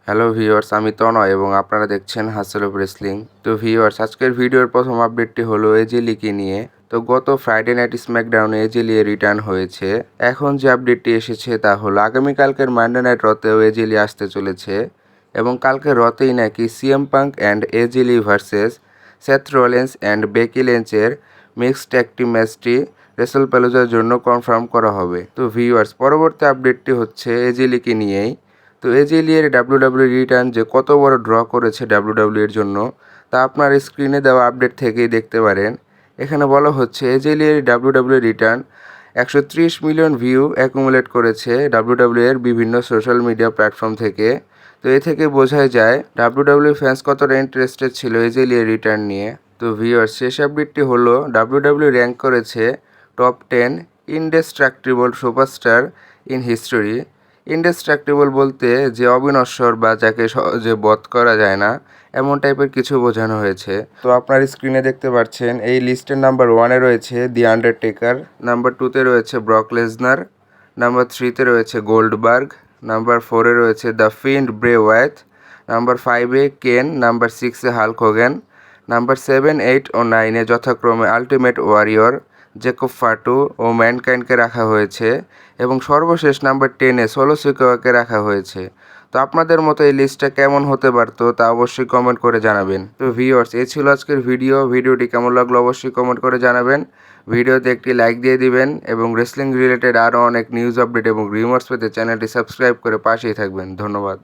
Hello viewers, আমি তনয় এবং আপনারা দেখছেন হাসেল অফ রেসলিং। তো ভিউয়ার্স, আজকের ভিডিওর প্রথম আপডেটটি হলো এজে লিকে নিয়ে। তো গত ফ্রাইডে নাইট স্ম্যাকডাউনে এজে লি রিটার্ন হয়েছে। এখন যে আপডেটটি এসেছে তা হলো আগামীকালকের মানডে নাইট রতেও এজে লি আসতে চলেছে এবং কালকে রতেই নাকি CM Punk and AJ Lee versus Seth Rollins and Becky লিঞ্চের মিক্সড ট্যাগ টিম ম্যাচটি রেসলপ্যালুজার জন্য কনফার্ম করা হবে। তো ভিউয়ার্স, পরবর্তী আপডেটটি হচ্ছে এজে লিকে নিয়েই। তো এজে লি এর ডাব্লিউডাব্লিউ রিটার্ন যে কত বড় ড্র করেছে ডাব্লিউডাব্লিউ এর জন্য তা আপনার স্ক্রিনে দেওয়া আপডেট থেকেই দেখতে পারেন। এখানে বলা হচ্ছে এজে লি এর WWE return 130 million view accumulate করেছে ডাব্লিউডাব্লিউ এর বিভিন্ন সোশ্যাল মিডিয়া প্ল্যাটফর্ম থেকে। তো এ থেকে বোঝাই যায় ডাব্লিউডাব্লিউ ফ্যান্স কতটা ইন্টারেস্টেড ছিল এজে লি এর রিটার্ন নিয়ে। তো ভিউয়ার, শেষ আপডেটটি হলো ডাব্লিউডাব্লিউ র্যাঙ্ক করেছে টপ 10 ইনডেস্ট্রাক্টিবল সুপারস্টার ইন হিস্টোরি। ইনডেস্ট্রাক্টেবল বলতে যে অবিনশ্বর বা যাকে সহজে বধ করা যায় না এমন টাইপের কিছু বোঝানো হয়েছে। তো আপনার স্ক্রিনে দেখতে পাচ্ছেন এই লিস্টের নাম্বার 1-এ রয়েছে দি আন্ডারটেকার, নাম্বার 2-তে রয়েছে ব্রক লেসনার, নাম্বার 3-তে রয়েছে গোল্ডবার্গ, নাম্বার 4-এ রয়েছে দ্য ফিন্ড ব্রে ওয়াইথ, নাম্বার 5-এ কেন, নাম্বার 6-এ হাল্ক হোগান, নাম্বার 7, 8 ও 9-এ যথাক্রমে আল্টিমেট ওয়ারিয়র, জেকব ফাটু ও ম্যানকাইন্ডকে রাখা হয়েছে এবং সর্বশেষ নাম্বার 10-এ সোলো সিকোয়াকে রাখা হয়েছে। তো আপনাদের মতো এই লিস্টটা কেমন হতে পারতো তা অবশ্যই কমেন্ট করে জানাবেন। তো ভিউয়ার্স, এই ছিল আজকের ভিডিওটি কেমন লাগলো অবশ্যই কমেন্ট করে জানাবেন। ভিডিওতে একটি লাইক দিয়ে দিবেন এবং রেসলিং রিলেটেড আরও অনেক নিউজ আপডেট এবং রিউমার্স পেতে চ্যানেলটি সাবস্ক্রাইব করে পাশেই থাকবেন। ধন্যবাদ।